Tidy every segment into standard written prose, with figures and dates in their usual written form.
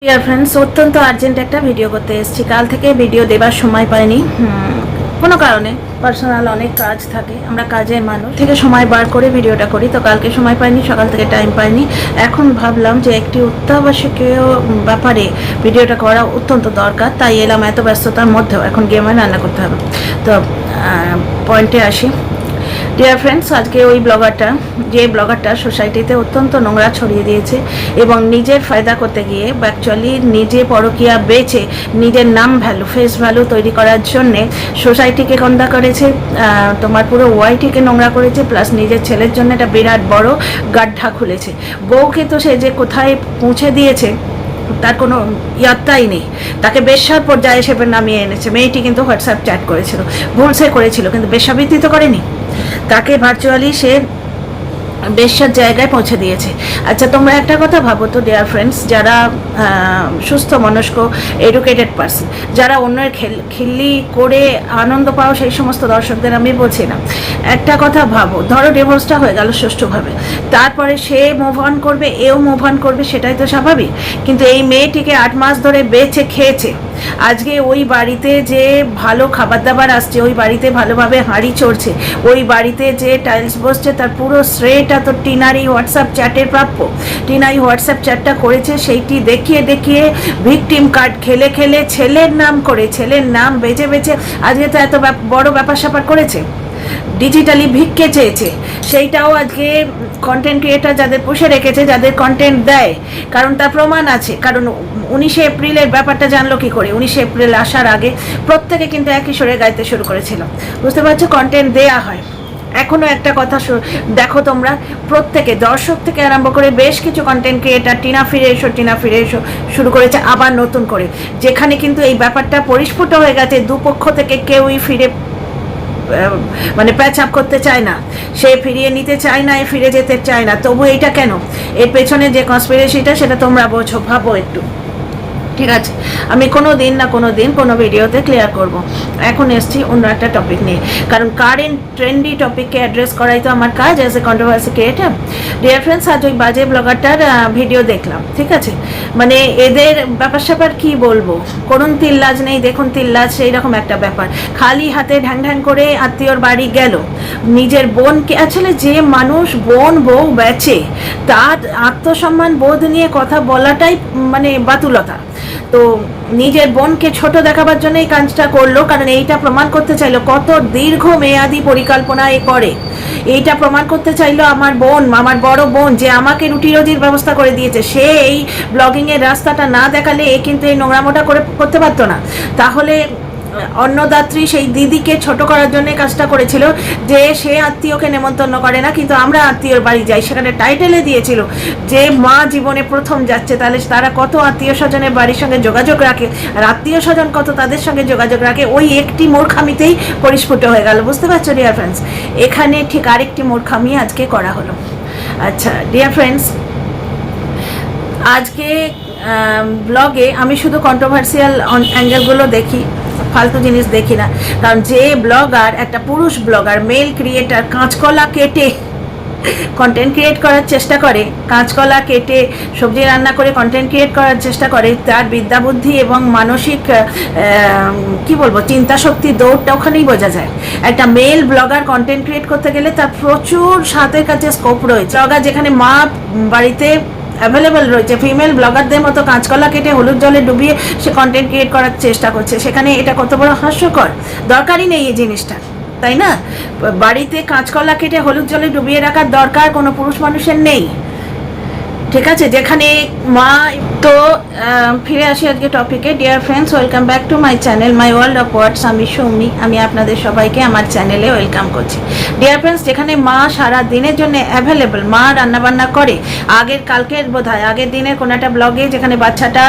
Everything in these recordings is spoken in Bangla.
ডিয়ার ফ্রেন্ডস, অত্যন্ত আর্জেন্ট একটা ভিডিও করতে এসেছি। কাল থেকে ভিডিও দেবার সময় পাইনি, কোনো কারণে পার্সোনাল অনেক কাজ থাকে, আমরা কাজের মানুষ, থেকে সময় বার করে ভিডিওটা করি। তো কালকে সময় পাইনি, সকাল থেকে টাইম পাইনি। এখন ভাবলাম যে একটি অত্যাবশ্যকীয় ব্যাপারে ভিডিওটা করা অত্যন্ত দরকার, তাই এলাম। এত ব্যস্ততার মধ্যেও এখন গিয়ে আমার রান্না করতে হবে। তো পয়েন্টে আসি। ডিয়ার ফ্রেন্ডস, আজকে ওই ব্লগারটা সোসাইটিতে অত্যন্ত নোংরা ছড়িয়ে দিয়েছে এবং নিজের ফায়দা করতে গিয়ে অ্যাকচুয়ালি নিজে পরকীয়া বেচে নিজের নাম ভ্যালু, ফেস ভ্যালু তৈরি করার জন্যে সোসাইটিকে গন্ধা করেছে, তোমার পুরো ওয়াইটিকে নোংরা করেছে, প্লাস নিজের ছেলের জন্য একটা বিরাট বড় গাড্ঢা খুলেছে। বউকে তো সে যে কোথায় পৌঁছে দিয়েছে তার কোনো ইয়াত্তাই নেই। তাকে বেশ্যার পর্যায়ে সে নামিয়ে এনেছে। মেয়েটি কিন্তু হোয়াটসঅ্যাপ চ্যাট করেছিল, ভুল সে করেছিল, কিন্তু বেশ্যাবৃত্তি তো করেনি। তাকে ভার্চুয়ালি সে বেশ্যার জায়গায় পৌঁছে দিয়েছে। আচ্ছা, তোমরা একটা কথা ভাবো তো ডিয়ার ফ্রেন্ডস, যারা সুস্থ মনস্ক এডুকেটেড পার্সন, যারা অন্যের খিল্লি করে আনন্দ পাও, সেই সমস্ত দর্শকদের আমি বলছি না। একটা কথা ভাবো, ধরো ডিভোর্সটা হয়ে গেল সুষ্ঠুভাবে, তারপরে সে মুভ অন করবে, এও মুভ অন করবে, সেটাই তো স্বাভাবিক। কিন্তু এই মেয়েটিকে 8 মাস ধরে বেঁচে খেয়েছে। আজকে ওই বাড়িতে যে ভালো খাবার দাবার আসছে, ওই বাড়িতে ভালোভাবে হাঁড়ি চড়ছে, ওই বাড়িতে যে টাইলস বসছে, তার পুরো শ্রেয়টা তো টিনার এই হোয়াটসঅ্যাপ চ্যাটের প্রাপ্য। টিনা এই হোয়াটসঅ্যাপ চ্যাটটা করেছে, সেইটি দেখিয়ে দেখিয়ে ভিকটিম কার্ড খেলে খেলে ছেলের নাম করে, ছেলের নাম বেঁচে বেঁচে আজকে তো এত বড় ব্যাপার স্যাপার করেছে। ডিজিটালি ভিক্ষে চেয়েছে, সেইটাও আজকে কন্টেন্ট ক্রিয়েটার যাদের পুষে রেখেছে, যাদের কন্টেন্ট দেয়, কারণ তার প্রমাণ আছে। কারণ 19শে এপ্রিলের ব্যাপারটা জানলো কি করে? 19শে এপ্রিল আসার আগে প্রত্যেকে কিন্তু একই সুরে গাইতে শুরু করেছিল। বুঝতে পারছো, কন্টেন্ট দেয়া হয়। এখনও একটা কথা দেখো তোমরা, প্রত্যেকে দর্শক থেকে আরম্ভ করে বেশ কিছু কন্টেন্ট ক্রিয়েটার টিনা ফিরে এসো শুরু করেছে আবার নতুন করে, যেখানে কিন্তু এই ব্যাপারটা পরিস্ফুট হয়ে গেছে। দুপক্ষ থেকে কেউই ফিরে মানে প্যাচ আপ করতে চায় না, সে ফিরিয়ে নিতে চায় না, ফিরে যেতে চায় না। তবু এইটা কেন? এর পেছনে যে কনস্পিরেসিটা, সেটা তোমরা বোঝো, ভাবো একটু। ঠিক আছে, আমি কোনো দিন কোনো ভিডিওতে ক্লিয়ার করব। এখন এসছি অন্য একটা টপিক নিয়ে, কারণ কারেন্ট ট্রেন্ডি টপিককে অ্যাড্রেস করাই তো আমার কাজ as a controversy creator. Dear friends, আজ ওই বাজে ব্লগারটার ভিডিও দেখলাম। ঠিক আছে, মানে এদের ব্যাপার স্যাপার কী বলবো, করুন তিল্লাজ নেই, দেখুন তিল্লাজ, সেই রকম একটা ব্যাপার। খালি হাতে ঢ্যাং ঢ্যাং করে আত্মীয়র বাড়ি গেল, নিজের বোনকে, আসলে যে মানুষ বোন বউ বেচে, তার আত্মসম্মান বোধ নিয়ে কথা বলাটাই মানে বাতুলতা। তো নিজের বোনকে ছোট দেখাবার জন্য এই কাজটা করলো, কারণ এইটা প্রমাণ করতে চাইলো কত দীর্ঘ মেয়াদি পরিকল্পনা এ করে। এইটা প্রমাণ করতে চাইলো আমার বোন, আমার বড় বোন, যে আমাকে রুটি রোজির ব্যবস্থা করে দিয়েছে, সে এই ব্লগিংয়ের রাস্তাটা না দেখালে এ কিন্তু এই নোংরামোটা করতে পারতো না। তাহলে অন্নদাত্রী সেই দিদিকে ছোট করার জন্য কাজটা করেছিল, যে সে আত্মীয়কে নেমন্তন্ন করে না, কিন্তু আমরা আত্মীয়র বাড়ি যাই। সেখানে টাইটেলে দিয়েছিল যে মা জীবনে প্রথম যাচ্ছে, তাহলে তারা কত আত্মীয় স্বজনের বাড়ির সঙ্গে যোগাযোগ রাখে, আর আত্মীয় স্বজন কত তাদের সঙ্গে যোগাযোগ রাখে। ওই একটি মূর্খামিতেই পরিস্ফুট হয়ে গেল। বুঝতে পারছো ডিয়ার ফ্রেন্ডস, এখানে ঠিক আরেকটি মূর্খামি আজকে করা হলো। আচ্ছা ডিয়ার ফ্রেন্ডস, আজকে ব্লগে আমি শুধু কন্ট্রোভার্সিয়াল অ্যাঙ্গেলগুলো দেখি, ফালতু জিনিস দেখি না। কারণ যে ব্লগার, একটা পুরুষ ব্লগার, মেল ক্রিয়েটার, কাঁচকলা কেটে কন্টেন্ট ক্রিয়েট করার চেষ্টা করে, কাঁচকলা কেটে সবজি রান্না করে কন্টেন্ট ক্রিয়েট করার চেষ্টা করে, তার বিদ্যা বুদ্ধি এবং মানসিক কি বলবো চিন্তা শক্তির দৌড়টা ওখানেই বোঝা যায়। একটা মেল ব্লগার কন্টেন্ট ক্রিয়েট করতে গেলে তার প্রচুর সাথের কাছে স্কোপ রয়েছে। ব্লগার যেখানে মা বাড়িতে অ্যাভেলেবেল রয়েছে, ফিমেল ব্লগারদের মতো কাঁচকলা কেটে হলুদ জলে ডুবিয়ে সে কন্টেন্ট ক্রিয়েট করার চেষ্টা করছে, সেখানে এটা কত বড় হাস্যকর। দরকারই নেই এই জিনিসটা, তাই না? বাড়িতে কাঁচকলা কেটে হলুদ জলে ডুবিয়ে রাখার দরকার কোনো পুরুষ মানুষের নেই। ঠিক আছে, যেখানে মা। তো ফিরে আসি আজকে টপিকে। Dear friends, welcome back to my channel my world of words. আমি সৌমি, আমি আপনাদের সবাইকে আমার চ্যানেলে ওয়েলকাম করছি। ডিয়ার ফ্রেন্ডস, যেখানে মা সারা দিনের জন্য অ্যাভেলেবল, মা রান্নাবান্না করে। কালকের বোধহয় আগের দিনের কোনো একটা ব্লগে, যেখানে বাচ্চাটা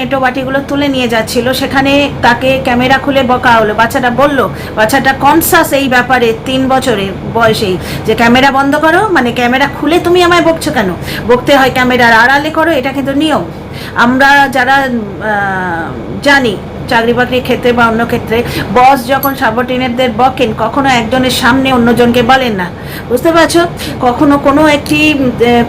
এঁটো বাটিগুলো তুলে নিয়ে যাচ্ছিল, সেখানে তাকে ক্যামেরা খুলে বকা হলো। বাচ্চাটা বলল, বাচ্চাটা কনসাস এই ব্যাপারে, 3 বছরের বয়সেই, যে ক্যামেরা বন্ধ করো, মানে ক্যামেরা খুলে তুমি আমায় বকছো কেন? বকতে হয় ক্যামেরার আড়ালে করো, এটা কিন্তু নিয়ম। আমরা যারা জানি চাকরি বাকরির ক্ষেত্রে বা অন্য ক্ষেত্রে বস যখন সাবঅর্ডিনেটদের বকেন কখনো একজনের সামনে অন্যজনকে বলেন না, বুঝতে পারছো? কখনো কোনো একটি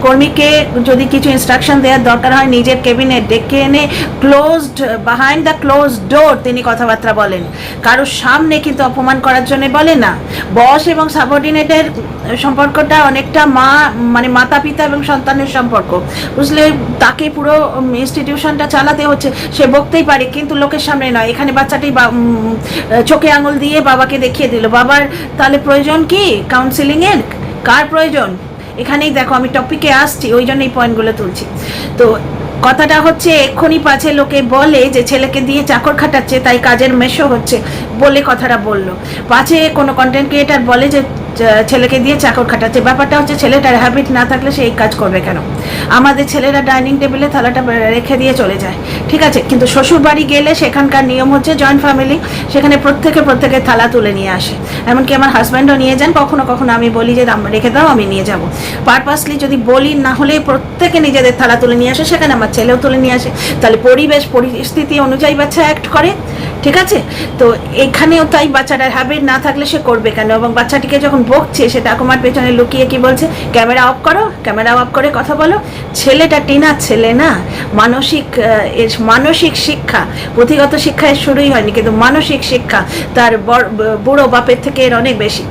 কর্মীকে যদি কিছু ইনস্ট্রাকশন দেওয়ার দরকার হয় নিজের কেবিনে ডেকে এনে ক্লোজড বিহাইন্ড দ্য ক্লোজড ডোর তিনি কথাবার্তা বলেন, কারোর সামনে কিন্তু অপমান করার জন্য বলে না। বস এবং সাবঅর্ডিনেটের সম্পর্কটা অনেকটা মানে মাতা পিতা এবং সন্তানের সম্পর্ক, বুঝলে? তাকে পুরো ইনস্টিটিউশনটা চালাতে হচ্ছে, সে বকতেই পারে কিন্তু লোকের সামনে নয়। এখানে বাচ্চাটি চোখে আঙুল দিয়ে বাবাকে দেখিয়ে দিল, বাবার তাহলে প্রয়োজন কি কাউন্সিলিংয়ের? কার প্রয়োজন? এখানেই দেখো আমি টপিকে আসছি, ওই জন্য এই পয়েন্টগুলো তুলছি। তো কথাটা হচ্ছে এক্ষুনি পাছে লোকে বলে যে ছেলেকে দিয়ে চাকর খাটাচ্ছে তাই কাজের মেশো হচ্ছে বলে কথাটা বললো, পাছে কোনো কন্টেন্ট ক্রিয়েটার বলে যে ছেলেকে দিয়ে চাকর খাটাচ্ছে। ব্যাপারটা হচ্ছে ছেলেটার হ্যাবিট না থাকলে সে এই কাজ করবে কেন? আমাদের ছেলেরা ডাইনিং টেবিলে থালাটা রেখে দিয়ে চলে যায়, ঠিক আছে, কিন্তু শ্বশুর বাড়ি গেলে সেখানকার নিয়ম হচ্ছে জয়েন্ট ফ্যামিলি, সেখানে প্রত্যেকের থালা তুলে নিয়ে আসে। এমনকি আমার হাজব্যান্ডও নিয়ে যান, কখনো কখনো আমি বলি যে রেখে দাও আমি নিয়ে যাব, পারপাসলি যদি বলি, না হলে প্রত্যেকে নিজেদের থালা তুলে নিয়ে আসে, সেখানে আমার ছেলেও তুলে নিয়ে আসে। তাহলে পরিবেশ পরিস্থিতি অনুযায়ী বাচ্চা অ্যাক্ট করে, ঠিক আছে? তো এখানেও তাই বাচ্চাটার হ্যাবিট না থাকলে সে করবে কেন? এবং বাচ্চাটিকে যখন বকছে সে ঠাকুমার পেছনে লুকিয়ে কি বলছে, ক্যামেরা অফ করো, ক্যামেরা অফ করে কথা বলো। ছেলেটা টিনার ছেলে না, মানসিক শিক্ষা, পুঁথিগত শিক্ষায় শুরুই হয়নি, কিন্তু মানসিক শিক্ষা তার বুড়ো বাপের থেকে এর অনেক বেশি।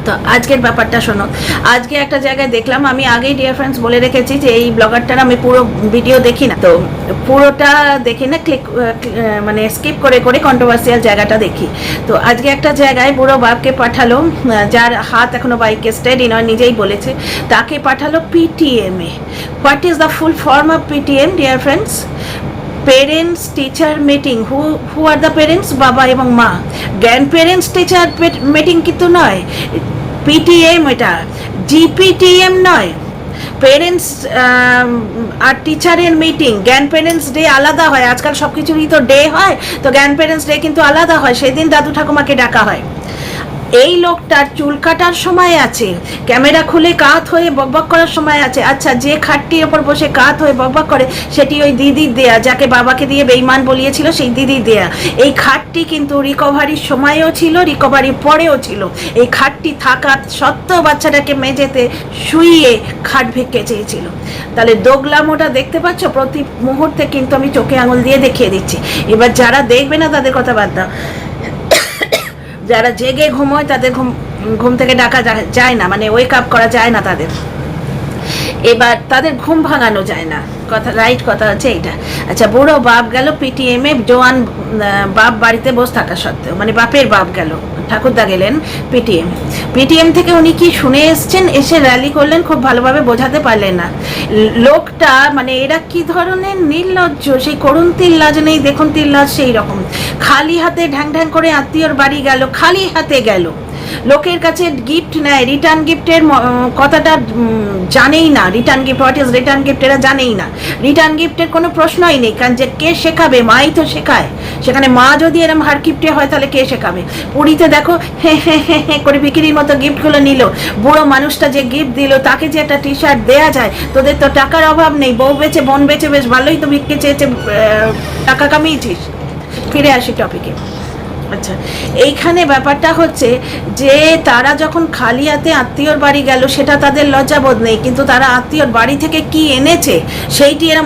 তো আজকের ব্যাপারটা শোনো, আজকে একটা জায়গায় দেখলাম, আমি আগেই ডিয়ার ফ্রেন্ডস বলে রেখেছি যে এই ব্লগারটার আমি পুরো ভিডিও দেখি না, তো পুরোটা দেখি না, মানে স্কিপ করে করে কন্ট্রোভার্সিয়াল জায়গাটা দেখি। তো আজকে একটা জায়গায় বুড়ো বাপকে পাঠালো, যার হাত এখনো বাইকে স্টেডি নয়, নিজেই বলেছে, তাকে পাঠালো PTM A. What is the full form of PTM dear friends? Parents teacher meeting. Who are the parents? বাবা এবং মা। গ্র্যান্ড পেরেন্টস টিচার মিটিং কিন্তু নয়, PTM এটা, GPTM নয়। পেরেন্টস আর টিচারের মিটিং, গ্র্যান্ড পেরেন্টস ডে আলাদা হয়, আজকাল সব কিছুরই তো ডে হয়, তো গ্র্যান্ড পেরেন্টস ডে কিন্তু আলাদা হয়, সেদিন দাদু ঠাকুমাকে ডাকা হয়। এই লোকটার চুল কাটার সময় আছে, ক্যামেরা খুলে কাত হয়ে বকবক করার সময় আছে। আচ্ছা, যে খাটটির ওপর বসে কাত হয়ে বকবক করে সেটি ওই দিদির দেয়া, যাকে বাবাকে দিয়ে বেইমান বলিয়েছিল সেই দিদির দেয়া। এই খাটটি কিন্তু রিকভারির সময়ও ছিল, রিকভারির পরেও ছিল। এই খাটটি থাকা সত্ত্বেও বাচ্চাটাকে মেঝেতে শুইয়ে খাট ভিক্ষে চেয়েছিল। তাহলে দোগলামোটা দেখতে পাচ্ছ? প্রতি মুহূর্তে কিন্তু আমি চোখে আঙুল দিয়ে দেখিয়ে দিচ্ছি। এবার যারা দেখবে না তাদের কথা বাদ দাও, যারা জেগে ঘুমোয় তাদের ঘুম থেকে ডাকা যায় না, মানে ওয়েক আপ করা যায় না তাদের, এবার তাদের ঘুম ভাঙানো যায় না। কথা রাইট কথা হচ্ছে এইটা। আচ্ছা, বুড়ো বাপ গেল PTM এ, জোয়ান বাপ বাড়িতে বসে থাকা সত্ত্বেও, মানে বাপের বাপ গেল, ঠাকুরদা গেলেন PTM থেকে উনি কি শুনে এসছেন, এসে র্যালি করলেন, খুব ভালোভাবে বোঝাতে পারলেন না। লোকটা মানে এরা কি ধরনের নির্লজ্জ, সেই করুণ তিল লাজ নেই, দেখুন তিল লাজ সেই রকম, খালি হাতে ঢ্যাং ঢ্যাং করে আত্মীয়র বাড়ি গেল, খালি হাতে গেল, লোকের কাছে গিফট নেয়, রিটার্ন গিফটের কথাটা জানেই না। Return gift, what is written gift, এরা জানেই না। রিটার্ন গিফটের কোনো প্রশ্নই নেই, কারণ যে কে শেখাবে? মাই তো শেখায়। সেখানে মা যদি এরম হার গিফটে হয় তাহলে কে শেখাবে? পুরীতে দেখো হে করে বিক্রির মতো গিফটগুলো নিল, বুড়ো মানুষটা যে গিফট দিল তাকে যে একটা টি-শার্ট দেওয়া যায়, তোদের তো টাকার অভাব নেই, বউ বেচে বোন বেচে বেশ ভালোই তো ভিক্ষে চেয়েছে, টাকা কামিয়েছিস। ফিরে আসি টপিকে। আচ্ছা, এইখানে ব্যাপারটা হচ্ছে যে তারা যখন খালি হাতে আত্মীয়র বাড়ি গেল সেটা তাদের লজ্জাবোধ নেই, কিন্তু তারা আত্মীয়র বাড়ি থেকে কি এনেছে সেইটি এরা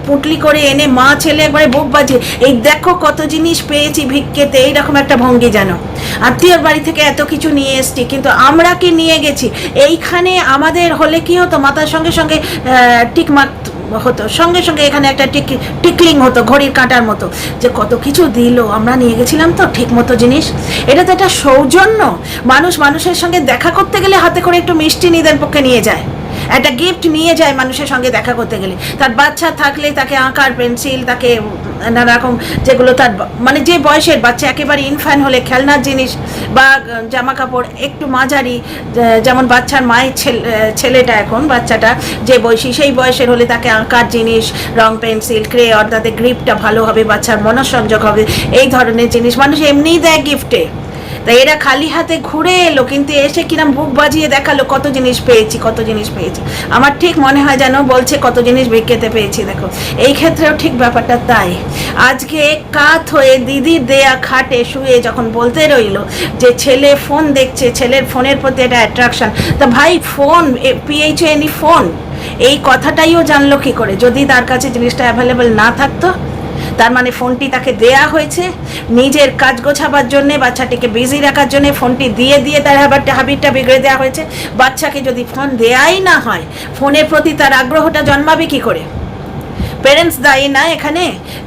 পুটলি করে এনে মা ছেলে একবারে বুক বাজিয়ে, এই দেখো কত জিনিস পেয়েছি ভিক্ষেতে, এইরকম একটা ভঙ্গি যেন। আত্মীয়র বাড়ি থেকে এত কিছু নিয়ে এসছি, কিন্তু আমরা কি নিয়ে গেছি? এইখানে আমাদের হলে কি হতো, মাথার সঙ্গে সঙ্গে টিকমাক হতো, সঙ্গে সঙ্গে এখানে একটা টিকলিং হতো ঘড়ির কাঁটার মতো, যে কত কিছু দিল, আমরা নিয়ে গেছিলাম তো ঠিক মতো জিনিস। এটা তো একটা সৌজন্য। মানুষের সঙ্গে দেখা করতে গেলে হাতে করে একটু মিষ্টি নিজের পক্ষে নিয়ে যায়, একটা গিফট নিয়ে যায় মানুষের সঙ্গে দেখা করতে গেলে। তার বাচ্চা থাকলে তাকে আঁকার পেন্সিল, তাকে নানা রকম যেগুলো তার মানে যে বয়সের বাচ্চা, একেবারে ইনফ্যান্ট হলে খেলনার জিনিস বা জামা কাপড় একটু মাঝারি, যেমন বাচ্চার মায়ের ছেলেটা এখন বাচ্চাটা যে বয়সী সেই বয়সের হলে তাকে আঁকার জিনিস, রং পেন্সিল ক্রেয়ন, তাতে গ্রিপটা ভালো হবে, বাচ্চার মনঃসংযোগ হবে, এই ধরনের জিনিস মানুষ এমনিই দেয় গিফটে। তাই এরা খালি হাতে ঘুরে এলো, কিন্তু এসে কিরম বুক বাজিয়ে দেখালো কত জিনিস পেয়েছি, কত জিনিস পেয়েছি। আমার ঠিক মনে হয় যেন বলছে কত জিনিস ভিক্ষেতে পেয়েছি। দেখো এই ক্ষেত্রেও ঠিক ব্যাপারটা তাই। আজকে কাত হয়ে দিদির দেয়া খাটে শুয়ে যখন বলতে রইলো যে ছেলে ফোন দেখছে, ছেলের ফোনের প্রতি একটা অ্যাট্রাকশন, তা ভাই ফোন পিএইচএনই ফোন, এই কথাটাইও জানলো কি করে? যদি তার কাছে জিনিসটা অ্যাভেলেবল না থাকতো, তার মানে ফোনটি তাকে দেয়া হয়েছে নিজের কাজ গোছাবার জন্যে, বাচ্চাটিকে বিজি রাখার জন্য ফোনটি দিয়ে দিয়ে তার হ্যাবিটটা বিগড়ে দেওয়া হয়েছে। বাচ্চাকে যদি ফোন দেয়াই না হয়, ফোনের প্রতি তার আগ্রহটা জন্মাবে কি করে? পেরেন্টস দায়ী না এখানে।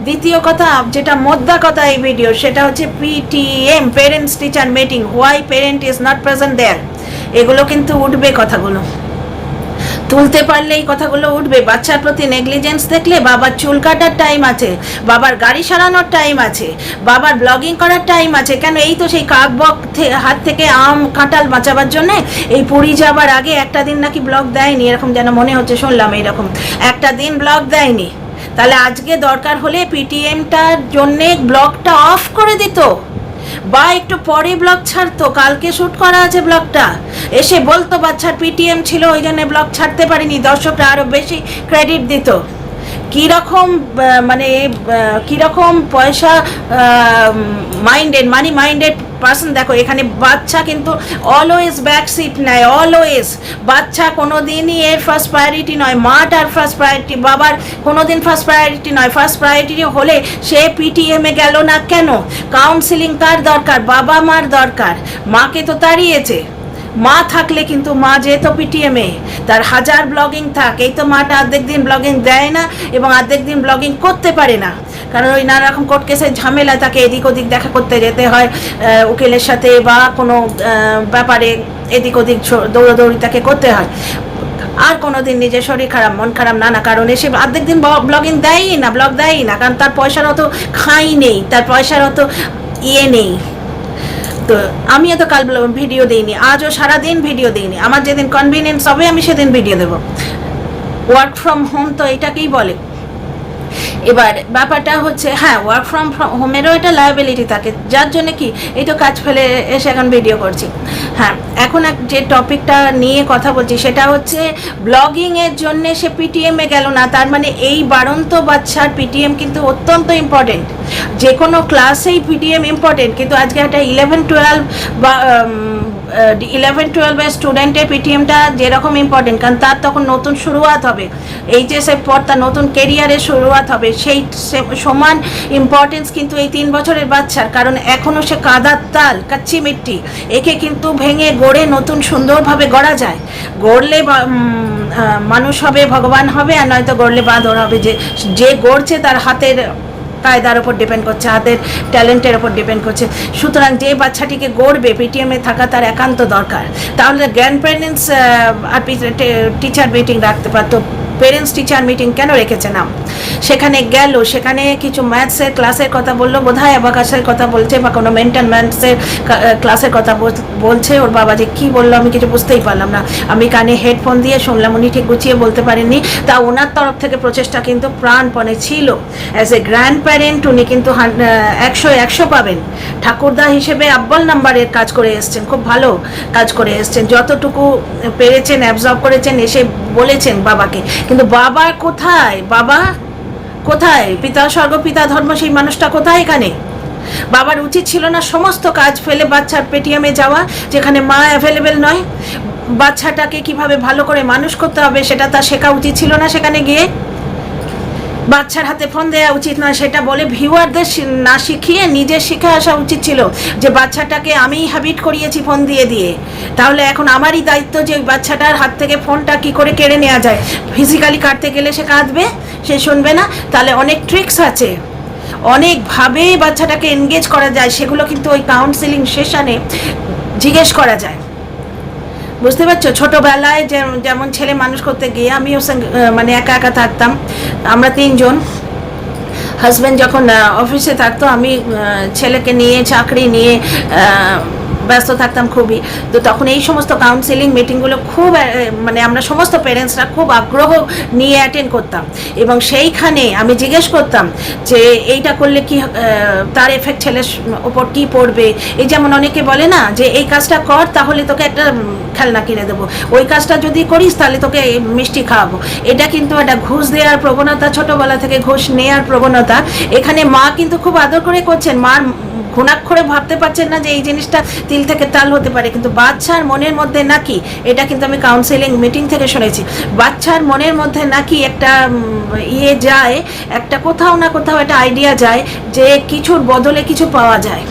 দ্বিতীয় কথা, যেটা মোদ্দা কথা এই ভিডিও, সেটা হচ্ছে PTM, parents teacher meeting, why parent is not present there. এগুলো কিন্তু উঠবে, কথাগুলো তুলতে পারলে এই কথাগুলো উঠবে। বাচ্চার প্রতি নেগলিজেন্স দেখলে বাবার চুল কাটার টাইম আছে, বাবার গাড়ি সারানোর টাইম আছে, বাবার ব্লগিং করার টাইম আছে। কেন? এই তো সেই কাকবক হাত থেকে আম কাঁঠাল বাঁচাবার জন্যে এই পুরী যাবার আগে একটা দিন নাকি ব্লগ দেয়নি, এরকম যেন মনে হচ্ছে, শুনলাম এইরকম একটা দিন ব্লগ দেয়নি। তাহলে আজকে দরকার হলে পিটিএমটার জন্যে ব্লগটা অফ করে দিত, বা একটু পরে ব্লগ ছাড়তো, কালকে শ্যুট করা আছে ব্লগটা, এসে বলতো বাচ্চার পিটিএম ছিল ওই জন্য ব্লগ ছাড়তে পারিনি, দর্শকরা আরও বেশি ক্রেডিট দিত। কীরকম মানে কীরকম পয়সা মাইন্ডেড, মানি মাইন্ডেড পার্সন। দেখো এখানে বাচ্চা কিন্তু অলওয়েজ ব্যাক সিট নেয়, অলওয়েজ। বাচ্চা কোনো দিনই এর ফার্স্ট প্রায়োরিটি নয়, মাটার ফার্স্ট প্রায়োরিটি, বাবার কোনো দিন ফার্স্ট প্রায়োরিটি নয়। ফার্স্ট প্রায়োরিটি হলে সে পিটিএমে গেল না কেন? কাউন্সিলিং কার দরকার? বাবা মার দরকার। মাকে তো তাড়িয়েছে, মা থাকলে কিন্তু মা যেত পিটিএমে, তার হাজার ব্লগিং থাক, এই তো মাটা অর্ধেক দিন ব্লগিং দেয় না এবং অর্ধেক দিন ব্লগিং করতে পারে না, কারণ ওই নানা রকম কোর্ট কেসের ঝামেলা, তাকে এদিক ওদিক দেখা করতে যেতে হয় উকিলের সাথে, বা কোনো ব্যাপারে এদিক ওদিক দৌড়াদৌড়ি তাকে করতে হয়। আর কোনো দিন নিজের শরীর খারাপ, মন খারাপ, নানা কারণে সে অর্ধেক দিন ব্লগিং দেয়ই না, ব্লগ দেয়ই না, কারণ তার পয়সার অত খাই নেই, তার পয়সার অত ইয়ে নেই। তো আমিও তো কাল ভিডিও দিইনি, আজও সারাদিন ভিডিও দিইনি, আমার যেদিন কনভিনিয়েন্স হবে আমি সেদিন ভিডিও দেবো। ওয়ার্ক ফ্রম হোম তো এটাকেই বলে। এবার ব্যাপারটা হচ্ছে, হ্যাঁ ওয়ার্ক ফ্রম হোমেরও এটা লায়াবিলিটি থাকে, যার জন্য কি এই তো কাজ ফেলে এসে এখন ভিডিও করছি। হ্যাঁ, এখন যে টপিকটা নিয়ে কথা বলছি সেটা হচ্ছে ব্লগিংয়ের জন্যে সে পিটিএমে গেল না, তার মানে এই বাড়ন্ত বাচ্চার পিটিএম কিন্তু অত্যন্ত ইম্পর্টেন্ট। যে কোনো ক্লাসেই পিটিএম ইম্পর্টেন্ট, কিন্তু আজকে একটা 11-12 বা 11-12 স্টুডেন্টের পিটিএমটা যেরকম ইম্পর্টেন্ট, কারণ তার তখন নতুন শুরুয়াত হবে, এইচএসের পর তার নতুন কেরিয়ারের শুরুয়াত হবে, সেই সমান ইম্পর্টেন্স কিন্তু এই 3 বছরের বাচ্চার, কারণ এখনও সে কাদার তাল, কাচ্চি মিট্টি, একে কিন্তু ভেঙে গড়ে নতুন সুন্দরভাবে গড়া যায়। গড়লে মানুষ হবে, ভগবান হবে, আর নয়তো গড়লে বাঁদর হবে। যে গড়ছে তার হাতের কায়দার ওপর ডিপেন্ড করছে, হাতের ট্যালেন্টের ওপর ডিপেন্ড করছে। সুতরাং যে বাচ্চাটিকে গড়বে পিটিএমে থাকা তার একান্ত দরকার। তাহলে grand parents are teacher meeting রাখতে পারতো, পেরেন্টস টিচার মিটিং কেন রেখেছে না? সেখানে গেল, সেখানে কিছু ম্যাথসের ক্লাসের কথা বললো, বোধহয় অ্যাবাকাসের কথা বলছে, বা কোনো মেন্টাল ম্যাথসের ক্লাসের কথা বলছে। ওর বাবা যে কী বললো আমি কিছু বুঝতেই পারলাম না, আমি কানে হেডফোন দিয়ে শুনলাম, উনি ঠিক গুছিয়ে বলতে পারেননি। তা ওনার তরফ থেকে প্রচেষ্টা কিন্তু প্রাণপণে ছিল। অ্যাজ এ গ্র্যান্ড প্যারেন্ট উনি কিন্তু 100 পাবেন। ঠাকুরদা হিসেবে আব্বাল নাম্বারের কাজ করে এসছেন, খুব ভালো কাজ করে এসছেন, যতটুকু পেরেছেন অ্যাবজর্ব করেছেন, এসে বলেছেন বাবাকে। কিন্তু বাবা কোথায়? বাবা কোথায়? পিতা স্বর্গ পিতা ধর্ম, সেই মানুষটা কোথায় এখানে? বাবার উচিত ছিল না সমস্ত কাজ ফেলে বাচ্চার পেটিএমে যাওয়া, যেখানে মা অ্যাভেলেবেল নয়? বাচ্চাটাকে কিভাবে ভালো করে মানুষ করতে হবে সেটা তার শেখা উচিত ছিল না? সেখানে গিয়ে বাচ্চার হাতে ফোন দেওয়া উচিত নয়, সেটা বলে ভিউয়ারদের না শিখিয়ে নিজে শিখে আসা উচিত ছিল, যে বাচ্চাটাকে আমিই হ্যাবিট করিয়েছি ফোন দিয়ে দিয়ে, তাহলে এখন আমারই দায়িত্ব যে ওই বাচ্চাটার হাত থেকে ফোনটা কি করে কেড়ে নেওয়া যায়। ফিজিক্যালি কাটতে গেলে সে কাঁদবে, সে শুনবে না। তাহলে অনেক ট্রিক্স আছে, অনেকভাবে বাচ্চাটাকে এনগেজ করা যায়, সেগুলো কিন্তু ওই কাউন্সিলিং সেশনে জিজ্ঞেস করা যায়। বুঝতে পারছো? ছোটোবেলায় যেমন ছেলে মানুষ করতে গিয়ে আমিও মানে একা একা থাকতাম, আমরা 3 জন। হাজব্যান্ড যখন অফিসে থাকতো, আমি ছেলেকে নিয়ে চাকরি নিয়ে ব্যস্ত থাকতাম খুবই। তো তখন এই সমস্ত কাউন্সেলিং মিটিংগুলো খুব মানে আমরা সমস্ত প্যারেন্টসরা খুব আগ্রহ নিয়ে অ্যাটেন্ড করতাম, এবং সেইখানে আমি জিজ্ঞেস করতাম যে এইটা করলে কি তার এফেক্ট ছেলের ওপর কী পড়বে। এই যেমন অনেকে বলে না যে এই কাজটা কর তাহলে তোকে একটা খেলনা কিনে দেবো, ওই কাজটা যদি করিস তাহলে তোকে মিষ্টি খাওয়াবো। এটা কিন্তু একটা ঘুষ দেওয়ার প্রবণতা, ছোটোবেলা থেকে ঘুষ নেওয়ার প্রবণতা। এখানে মা কিন্তু খুব আদর করে করছেন, মার ঘুণাক্ষরে ভাবতে পারছেন না যে এই জিনিসটা তিল থেকে তাল হতে পারে, কিন্তু বাচ্চার মনের মধ্যে নাকি, এটা কিন্তু আমি কাউন্সেলিং মিটিং থেকে শুনেছি, বাচ্চার মনের মধ্যে নাকি একটা ইয়ে যায়, একটা কোথাও না কোথাও একটা আইডিয়া যায় যে কিছুর বদলে কিছু পাওয়া যায়।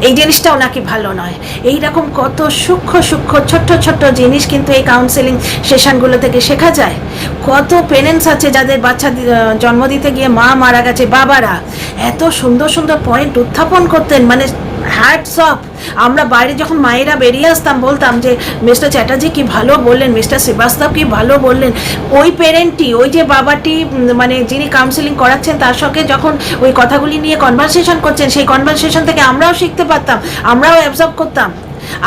এই জিনিসটাও নাকি ভালো নয়। এইরকম কত সূক্ষ্ম সূক্ষ্ম ছোট্ট ছোট্ট জিনিস কিন্তু এই কাউন্সেলিং সেশনগুলো থেকে শেখা যায়। কত পেরেন্টস আছে যাদের বাচ্চা জন্ম দিতে গিয়ে মা মারা গেছে, বাবারা এত সুন্দর সুন্দর পয়েন্ট উত্থাপন করতেন, মানে হ্যাটস অফ। আমরা বাইরে যখন মায়েরা বেরিয়ে আসতাম বলতাম যে মিস্টার চ্যাটার্জি কি ভালো বললেন, মিস্টার শ্রীবাস্তব কি ভালো বললেন। ওই পেরেন্টটি, ওই যে বাবাটি মানে যিনি কাউন্সেলিং করাচ্ছেন তার সঙ্গে যখন ওই কথাগুলি নিয়ে কনভারসেশন করছেন, সেই কনভারসেশন থেকে আমরাও শিখতে পারতাম, আমরাও অ্যাবজর্ব করতাম।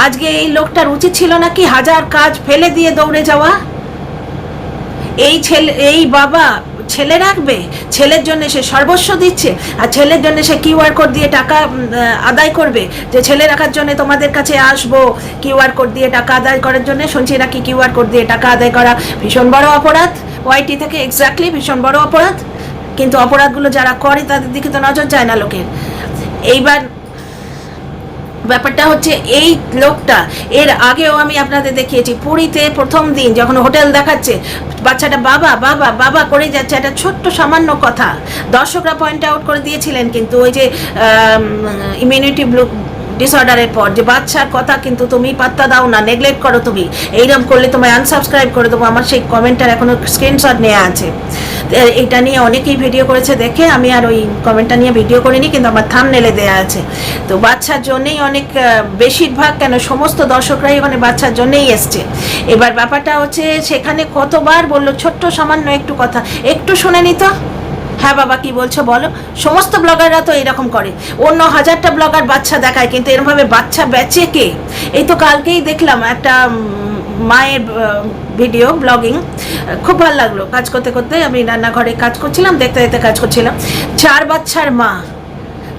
আজকে এই লোকটার উচিত ছিল না কি হাজার কাজ ফেলে দিয়ে দৌড়ে যাওয়া? এই বাবা ছেলে রাখবে, ছেলের জন্য সে সর্বস্ব দিচ্ছে, আর ছেলের জন্য সে কিউআর কোড দিয়ে টাকা আদায় করবে, যে ছেলে রাখার জন্য তোমাদের কাছে আসবো কিউআর কোড দিয়ে টাকা আদায় করার জন্য। শুনছি নাকি কিউআর কোড দিয়ে টাকা আদায় করা ভীষণ বড় অপরাধ, ওয়াইটি থেকে এক্স্যাক্টলি ভীষণ বড় অপরাধ, কিন্তু অপরাধগুলো যারা করে তাদের দিকে তো নজর যায় না লোকের। এইবার ব্যাপারটা হচ্ছে এই লোকটা, এর আগেও আমি আপনাদের দেখিয়েছি পুরীতে প্রথম দিন যখন হোটেল দেখাচ্ছে, বাচ্চাটা বাবা বাবা বাবা করে যাচ্ছে, একটা ছোট্ট সামান্য কথা দর্শকরা পয়েন্ট আউট করে দিয়েছিলেন, কিন্তু ওই যে ইমিউনিটি ডিসঅর্ডারের পর যে বাচ্চার কথা কিন্তু তুমি পাত্তা দাও না, নেগলেক্ট করো, তুমি এইরকম করলে তোমায় আনসাবস্ক্রাইব করে দেবো। আমার সেই কমেন্টটার এখনো স্ক্রিনশট নেওয়া আছে। এটা নিয়ে অনেকেই ভিডিও করেছে, দেখে আমি আর ওই কমেন্টটা নিয়ে ভিডিও করিনি, কিন্তু আমার থাম্বনেলে দেওয়া আছে। তো বাচ্চার জন্যেই অনেক, বেশিরভাগ কেন সমস্ত দর্শকরাই ওখানে বাচ্চার জন্যেই এসছে। এবার ব্যাপারটা হচ্ছে সেখানে কতবার বললো ছোট্ট সামান্য একটু কথা, একটু শুনে নিত। হ্যাঁ বাবা কি বলছো বলো। সমস্ত ব্লগাররা তো এরকম করে, অন্য হাজারটা ব্লগার বাচ্চা দেখায়, কিন্তু এরমভাবে বাচ্চা বেচে কে? এই তো কালকেই দেখলাম একটা মায়ের ভিডিও ব্লগিং, খুব ভালো লাগলো। কাজ করতে করতে আমি রান্নাঘরে কাজ করছিলাম, দেখতে দেখতে কাজ করছিলাম। 4 বাচ্চার মা,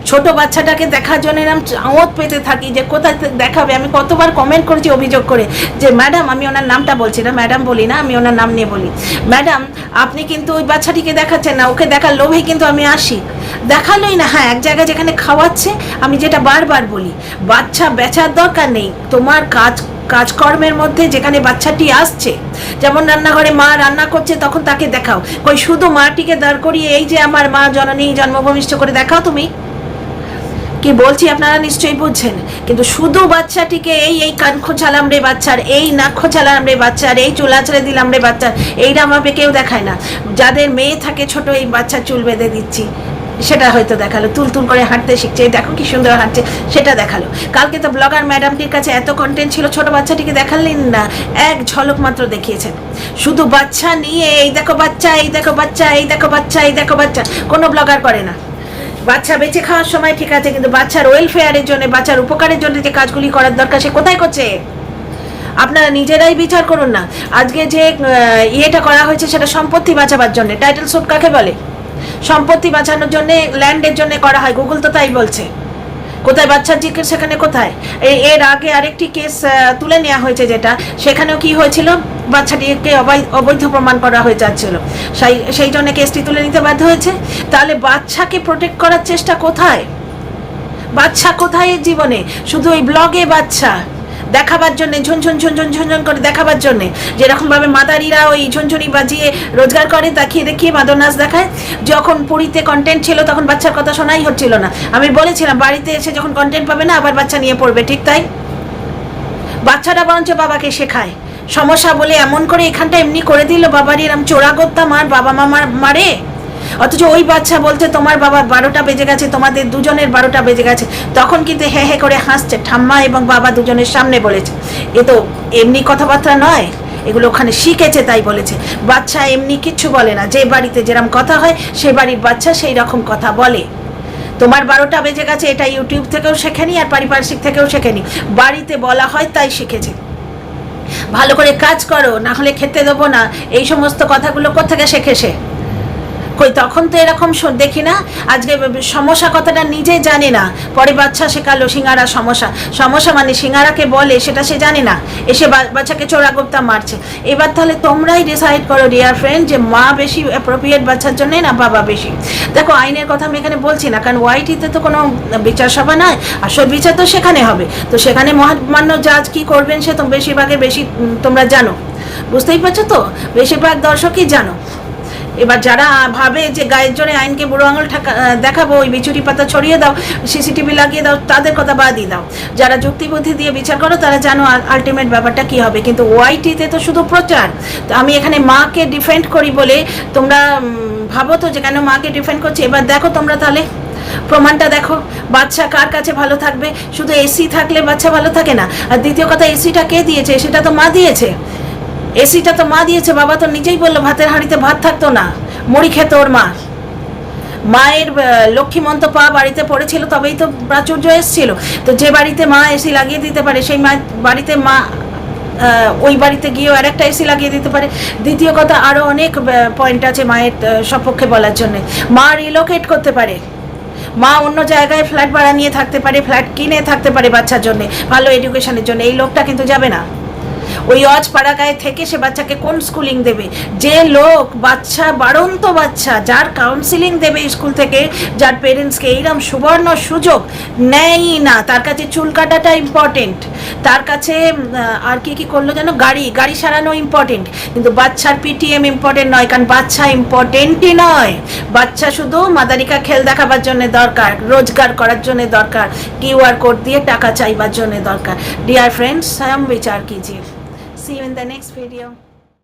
ছোট বাচ্চাটাকে দেখার জন্য এরকম চাঁত পেতে থাকি যে কোথায় দেখাবে। আমি কতবার কমেন্ট করেছি অভিযোগ করে যে ম্যাডাম, আমি ওনার নামটা বলছি না, ম্যাডাম বলি না, আমি ওনার নাম নিয়ে বলি, ম্যাডাম আপনি কিন্তু ওই বাচ্চাটিকে দেখাচ্ছেন না, ওকে দেখার লোভে কিন্তু আমি আসি, দেখালোই না। হ্যাঁ, এক জায়গায় যেখানে খাওয়াচ্ছে, আমি যেটা বারবার বলি, বাচ্চা বেচার দরকার নেই, তোমার কাজকর্মের মধ্যে যেখানে বাচ্চাটি আসছে, যেমন রান্নাঘরে মা রান্না করছে তখন তাকে দেখাও। কই শুধু মাটিকে দাঁড় করিয়ে এই যে আমার মা জননী জন্মভূমিষ্ঠ করে দেখাও তুমি? কি বলছি আপনারা নিশ্চয়ই বুঝছেন। কিন্তু শুধু বাচ্চাটিকে এই কান খোঁচালাম রে বাচ্চার, এই নাক খোঁচালাম রে বাচ্চার, এই চুল আঁচড়ে দিলাম রে বাচ্চার, এইরকমভাবে কেউ দেখায় না। যাদের মেয়ে থাকে ছোট, এই বাচ্চার চুল বেঁধে দিচ্ছি, সেটা হয়তো দেখালো। তুল করে হাঁটতে শিখছে, দেখো কি সুন্দর হাঁটছে, সেটা দেখালো। কালকে তো ব্লগার ম্যাডামটির কাছে এত কন্টেন্ট ছিল, ছোট বাচ্চাটিকে দেখালেন না, এক ঝলক মাত্র দেখিয়েছেন। শুধু বাচ্চা নিয়ে এই দেখো বাচ্চা, এই দেখো বাচ্চা, এই দেখো বাচ্চা, এই দেখো বাচ্চা, কোনো ব্লগার করে না। বাচ্চা বেঁচে খাওয়ার সময় ঠিক আছে, কিন্তু বাচ্চার ওয়েলফেয়ারের জন্য, বাচ্চার উপকারের জন্য যে কাজগুলি করার দরকার সে কোথায় করছে? আপনারা নিজেরাই বিচার করুন না। আজকে যে ইয়েটা করা হয়েছে সেটা সম্পত্তি বাঁচাবার জন্য। টাইটেল স্যুট কাকে বলে? সম্পত্তি বাঁচানোর জন্য, ল্যান্ডের জন্য করা হয়, গুগল তো তাই বলছে। কোথায় বাচ্চার জিজ্ঞেস, সেখানে কোথায়? এর আগে আরেকটি কেস তুলে নেওয়া হয়েছে, যেটা সেখানেও কি হয়েছিল, বাচ্চাটিকে অবৈধ প্রমাণ করা হয়ে যাচ্ছিল, সেই জন্য কেসটি তুলে নিতে বাধ্য হয়েছে। তাহলে বাচ্চাকে প্রোটেক্ট করার চেষ্টা কোথায়? বাচ্চা কোথায় জীবনে? শুধু ওই ব্লগে বাচ্চা দেখাবার জন্যে, ঝুনঝুন ঝুনঝুন ঝুনঝুন করে দেখাবার জন্যে, যেরকমভাবে মাদারিরা ওই ঝুনঝুনি বাজিয়ে রোজগার করে, দেখিয়ে মাদর নাচ দেখায়। যখন পুরীতে কন্টেন্ট ছিল তখন বাচ্চার কথা শোনাই হচ্ছিল না। আমি বলেছিলাম বাড়িতে এসে যখন কন্টেন্ট পাবে না আবার বাচ্চা নিয়ে পড়বে, ঠিক তাই। বাচ্চাটা বরঞ্চ বাবাকে শেখায়। সমস্যা বলে এমন করে এখানটা এমনি করে দিল, বাবারই এরম চোরা করতাম আর বাবা মা মারে, অথচ ওই বাচ্চা বলছে তোমার বাবার 12টা বেজে গেছে, তোমাদের দুজনের 12টা বেজে গেছে। তখন কিন্তু হে হে করে হাসছে, ঠাম্মা এবং বাবা দুজনের সামনে বলেছে। এ তো এমনি কথাবার্তা নয়, এগুলো ওখানে শিখেছে তাই বলেছে। বাচ্চা এমনি কিচ্ছু বলে না, যে বাড়িতে যেরকম কথা হয় সে বাড়ির বাচ্চা সেই রকম কথা বলে। তোমার 12টা বেজে গেছে, এটা ইউটিউব থেকেও শেখেনি আর পারিপার্শ্বিক থেকেও শেখেনি, বাড়িতে বলা হয় তাই শিখেছে। ভালো করে কাজ করো, না হলে খেতে দেবো না, এই সমস্ত কথাগুলো কোত্থেকে শেখেছে? কই তখন তো এরকম দেখি না। আজকে সমস্যা কথাটা নিজে জানে না, পরে বাচ্চা শেখালো সিঙ্গারা সমস্যা, সমস্যা মানে সিঙ্গারাকে বলে সেটা সে জানে না, এসে বাচ্চাকে চোরাগোপ্তা মারছে। এবার তাহলে তোমরাই ডিসাইড করো ডিয়ার ফ্রেন্ড, যে মা বেশি অ্যাপ্রোপ্রিয়েট বাচ্চার জন্যে না বাবা বেশি। দেখো আইনের কথা আমি এখানে বলছি না, কারণ ওয়াইটিতে তো কোনো বিচার সভা নয়, আসল বিচার তো সেখানে হবে। তো সেখানে মহামান্য জাজ কি করবেন সে তো বেশিরভাগের বেশি তোমরা জানো, বুঝতেই পারছো তো, বেশিরভাগ দর্শকই জানো। এবার যারা ভাবে যে গায়ের জোরে আইনকে বুড়ো আঙুল দেখাবো, ওই বিচুরি পাতা ছড়িয়ে দাও, সিসিটিভি লাগিয়ে দাও, তাদের কথা বাদই দাও। যারা যুক্তিবুদ্ধি দিয়ে বিচার করো তারা জানো আলটিমেট ব্যাপারটা কি হবে। কিন্তু ওয়াইটিতে তো শুধু প্রচার। তো আমি এখানে মাকে ডিফেন্ড করি বলে তোমরা ভাবো তো যে কেন মাকে ডিফেন্ড করছি। এবার দেখো তোমরা তাহলে প্রমাণটা দেখো, বাচ্চা কার কাছে ভালো থাকবে? শুধু এসি থাকলে বাচ্চা ভালো থাকে না। আর দ্বিতীয় কথা, এসিটা কে দিয়েছে? সেটা তো মা দিয়েছে। এসিটা তো মা দিয়েছে, বাবা তো নিজেই বললো ভাতের হাঁড়িতে ভাত থাকতো না, মুড়ি খেত ওর মা। মায়ের লক্ষ্মীমন্ত পা বাড়িতে পড়েছিল, তবেই তো প্রাচুর্য এসেছিল। তো যে বাড়িতে মা এসি লাগিয়ে দিতে পারে সেই বাড়িতে মা ওই বাড়িতে গিয়েও আর একটা এসি লাগিয়ে দিতে পারে। দ্বিতীয় কথা, আরও অনেক পয়েন্ট আছে মায়ের সপক্ষে বলার জন্য। মা রিলোকেট করতে পারে, মা অন্য জায়গায় ফ্ল্যাট ভাড়া নিয়ে থাকতে পারে, ফ্ল্যাট কিনে থাকতে পারে বাচ্চার জন্য, ভালো এডুকেশনের জন্য। এই লোকটা কিন্তু যাবে না ওই অজ পাড়াগায় থেকে সে বাচ্চাকে কোন স্কুলিং দেবে? যে লোক বাচ্চা বাড়ন্ত বাচ্চা যার কাউন্সিলিং দেবে স্কুল থেকে, যার পেরেন্টসকে এইরকম সুবর্ণ সুযোগ নেয় না, তার কাছে চুল কাটাটা ইম্পর্টেন্ট, তার কাছে আর কি করলো যেন, গাড়ি সারানো ইম্পর্টেন্ট, কিন্তু বাচ্চার পিটিএম ইম্পর্টেন্ট নয়। কারণ বাচ্চা ইম্পর্টেন্টই নয়, বাচ্চা শুধু মাদারিকা খেল দেখাবার জন্য দরকার, রোজগার করার জন্য দরকার, কিউআর কোড দিয়ে টাকা চাইবার জন্য দরকার। ডিয়ার ফ্রেন্ডস, স্বয়ং বিচার कीजिए। See you in the next video.